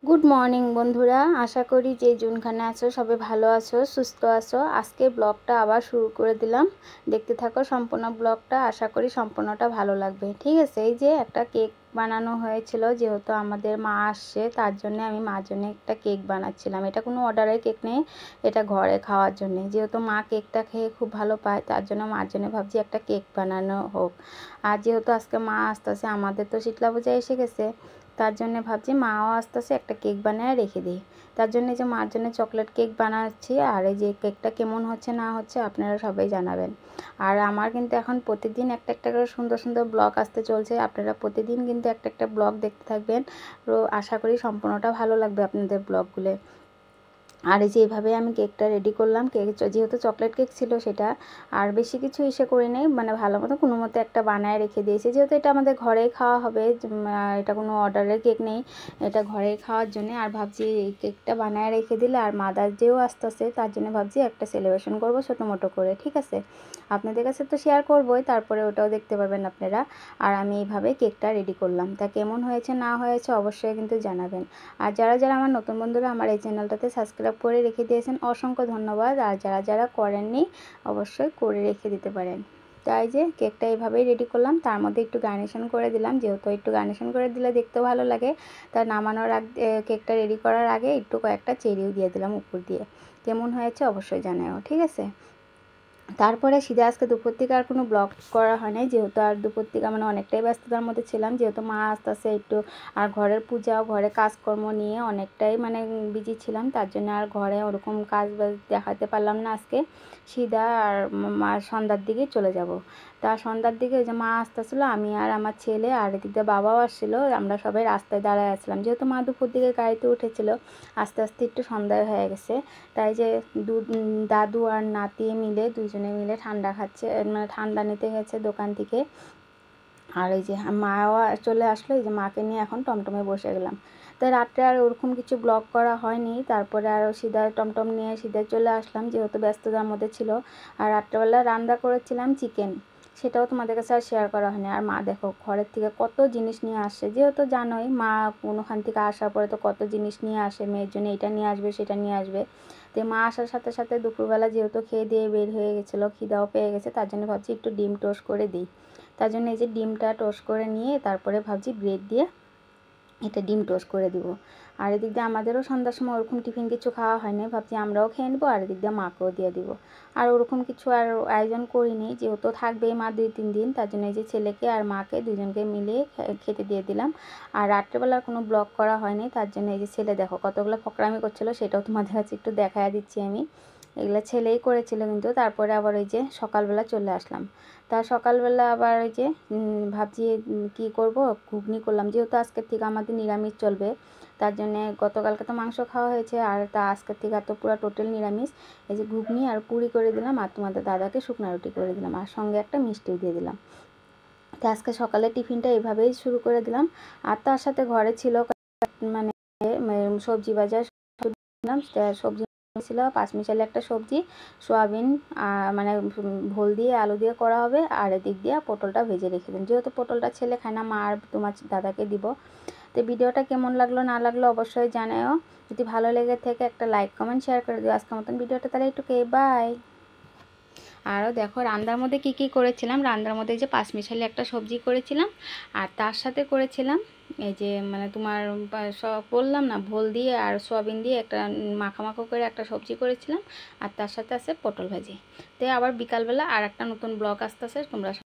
Good morning বন্ধুরা, আশা করি যে যেখানে আছো সবাই ভালো আছো, সুস্থ আছো। আজকে ব্লগটা আবার শুরু করে দিলাম। দেখতে থাকো সম্পূর্ণ ব্লগটা, আশা করি সম্পূর্ণটা ভালো লাগবে। ঠিক আছে, এই যে একটা কেক বানানো হয়েছিল, যেহেতু আমাদের মা আসছে তার জন্য আমি মার জন্য একটা কেক বানাচ্ছিলাম। এটা কোনো অর্ডারের কেক নেই, এটা ঘরে খাওয়ার জন্য। যেহেতু মা কেকটা খেয়ে খুব ভালো পায় তার জন্য মার জন্য ভাবছি একটা কেক বানানো হোক। আর যেহেতু আজকে মা আসতেছে, আমাদের তো শীতলা পূজা এসে গেছে, তার জন্য ভাবছি মাও আসতেছে একটা কেক বানিয়ে রেখে দিই। তার জন্য যে মার জন্য চকলেট কেক বানাচ্ছি। আর এই যে কেকটা কেমন হচ্ছে না হচ্ছে আপনারা সবাই জানাবেন। আর আমার কিন্তু এখন প্রতিদিন একটা একটা করে সুন্দর সুন্দর ব্লগ আসতে চলছে, আপনারা প্রতিদিন কিন্তু একটা একটা ব্লগ দেখতে থাকবেন। তো আশা করি সম্পূর্ণটা ভালো লাগবে আপনাদের ব্লগগুলো। আর এই যে এইভাবে আমি কেকটা রেডি করলাম। কেক যেহেতু চকলেট কেক ছিল সেটা, আর বেশি কিছু ইসে করি নাই, মানে ভালো মতো কোনো মতো একটা বানায় রেখে দিয়েছি। যেহেতু এটা আমাদের ঘরেই খাওয়া হবে, এটা কোনো অর্ডারের কেক নেই, এটা ঘরেই খাওয়ার জন্য। আর ভাবছি এই কেকটা বানায় রেখে দিলে আর মাদার ডেও আসতেছে, তার জন্য ভাবছি একটা সেলিব্রেশন করব ছোটো মোটো করে। ঠিক আছে, আপনাদের কাছে তো শেয়ার করবোই, তারপরে ওটাও দেখতে পাবেন আপনারা। আর আমি এইভাবে কেকটা রেডি করলাম, তা কেমন হয়েছে না হয়েছে অবশ্যই কিন্তু জানাবেন। আর যারা যারা আমার নতুন বন্ধুরা আমার এই চ্যানেলটাতে সাবস্ক্রাইব করে রেখে দিয়েছেন অসংখ্য ধন্যবাদ। আর যারা যারা করেননি অবশ্যই করে রেখে দিতে পারেন। তাই যে কেকটা এইভাবেই রেডি করলাম, তার মধ্যে একটু গার্নিশন করে দিলাম, যেহেতু একটু গার্নিশন করে দিলে দেখতেও ভালো লাগে। তার নামানোর আগে, কেকটা রেডি করার আগে একটু কয়েকটা চেরিও দিয়ে দিলাম উপর দিয়ে। কেমন হয়েছে অবশ্যই জানাও। ঠিক আছে, তারপরে সিধা আজকে দুপুর থেকে আর কোনো ব্লগ করা হয় নাই, যেহেতু আর দুপুর থেকে মানে অনেকটাই ব্যস্ততার মধ্যে ছিলাম, যেহেতু মা আস্তে আস্তে একটু আর ঘরের পূজা ঘরে কাজকর্ম নিয়ে অনেকটাই মানে বিজি ছিলাম, তার জন্য আর ঘরে ওরকম কাজ দেখাতে পারলাম না আজকে। সিধা আর মা সন্ধ্যার দিকে চলে যাব। তা সন্ধ্যার দিকে যে মা আসতেছিলো, আমি আর আমার ছেলে আর এদিকে বাবাও আসছিলো, আমরা সবাই রাস্তায় দাঁড়ায় আসলাম। যেহেতু মা দুপুর দিকে গাড়িতে উঠেছিল, আস্তে আস্তে একটু সন্ধ্যা হয়ে গেছে। তাই যে দাদু আর নাতি মিলে দুজনে মিলে ঠান্ডা খাচ্ছে, মানে ঠান্ডা নিতে গেছে দোকান থেকে। আর এই যে মাও চলে আসলো, এই যে মাকে নিয়ে এখন টমটমে বসে গেলাম। তাই রাত্রে আর ওরকম কিছু ব্লগ করা হয়নি, তারপরে আরও সিধা টমটম নিয়ে সিধা চলে আসলাম, যেহেতু ব্যস্ততার মধ্যে ছিল। আর রাত্রেবেলা রান্না করেছিলাম চিকেন, সেটাও তোমাদের কাছে আর শেয়ার করা হয়নি। আর মা দেখো ঘরের থেকে কত জিনিস নিয়ে আসছে, যেহেতু জানোই মা কোনোখান থেকে আসার পরে তো কত জিনিস নিয়ে আসে, মেয়ের জন্য এটা নিয়ে আসবে সেটা নিয়ে আসবে। তো মা আসার সাথে সাথে দুপুরবেলা যেহেতু খেয়ে দিয়ে বের হয়ে গেছিলো, খিদাও পেয়ে গেছে, তার জন্য ভাবছি একটু ডিম টোস্ট করে দিই। তার জন্য এই যে ডিমটা টোস্ট করে নিয়ে তারপরে ভাবছি ব্রেড দিয়ে এটা ডিম টোস্ট করে দিব। আর এদিক দিয়ে আমাদেরও সন্ধ্যার সময় ওরকম টিফিন কিছু খাওয়া হয়নি, ভাবছি আমরাও খেয়ে নেবো আর এদিক দিয়ে মাকেও দিয়ে দিব। আর ওরকম কিছু আর আয়োজন করিনি, যেহেতু থাকবেই মা 2-3 দিন, তার জন্য এই যে ছেলেকে আর মাকে দুজনকে মিলিয়ে খেতে দিয়ে দিলাম। আর রাত্রেবেলার কোনো ব্লগ করা হয়নি, তার জন্য এই যে ছেলে দেখো কতগুলো ফকরামি করছিলো, সেটাও তোমাদের কাছে একটু দেখায় দিচ্ছি আমি। এগুলো ছেলেই করেছিল কিন্তু। তারপরে আবার ওই যে সকালবেলা চলে আসলাম। তা সকালবেলা আবার ওই যে ভাবছি কি করব, ঘুগনি করলাম, যেহেতু আজকের থেকে আমাদের নিরামিষ চলবে, তার জন্যে গতকালকে তো মাংস খাওয়া হয়েছে, আর তা আজকের থেকে তো পুরো টোটাল নিরামিষ। এই যে ঘুগনি আর পুরি করে দিলাম, আর তোমাদের দাদাকে শুকনো রুটি করে দিলাম, আর সঙ্গে একটা মিষ্টিও দিয়ে দিলাম। তো আজকে সকালে টিফিনটা এভাবেই শুরু করে দিলাম। আর তার সাথে ঘরে ছিল মানে সবজি বাজার, সবজি ছিল পাঁচমিশালি একটা সবজি, সোয়াবিন মানে ভোল দিয়ে আলু দিয়ে করা হবে, আর এদিক দিয়ে পটলটা ভেজে রেখে দিন। যেহেতু পটলটা ছেলে খায় না, মা আর তোমার দাদাকে দিব। তো ভিডিওটা কেমন লাগলো না লাগলো অবশ্যই জানাও। যদি ভালো লেগে থাকে একটা লাইক কমেন্ট শেয়ার করে দিও। আজকের মতন ভিডিওটা তাহলে একটু বাই। আরও দেখো রান্নার মধ্যে কি কি করেছিলাম, রান্নার মধ্যে যে পাঁচমিশালি একটা সবজি করেছিলাম, আর তার সাথে করেছিলাম এই যে মানে তোমার সব বললাম না, ভোল দিয়ে আর সোয়াবিন দিয়ে একটা মাখামাখো করে একটা সবজি করেছিলাম, আর তার সাথে আছে পটল ভাজি। তো আবার বিকালবেলা আর একটা নতুন ব্লগ আসতেছে, তোমরা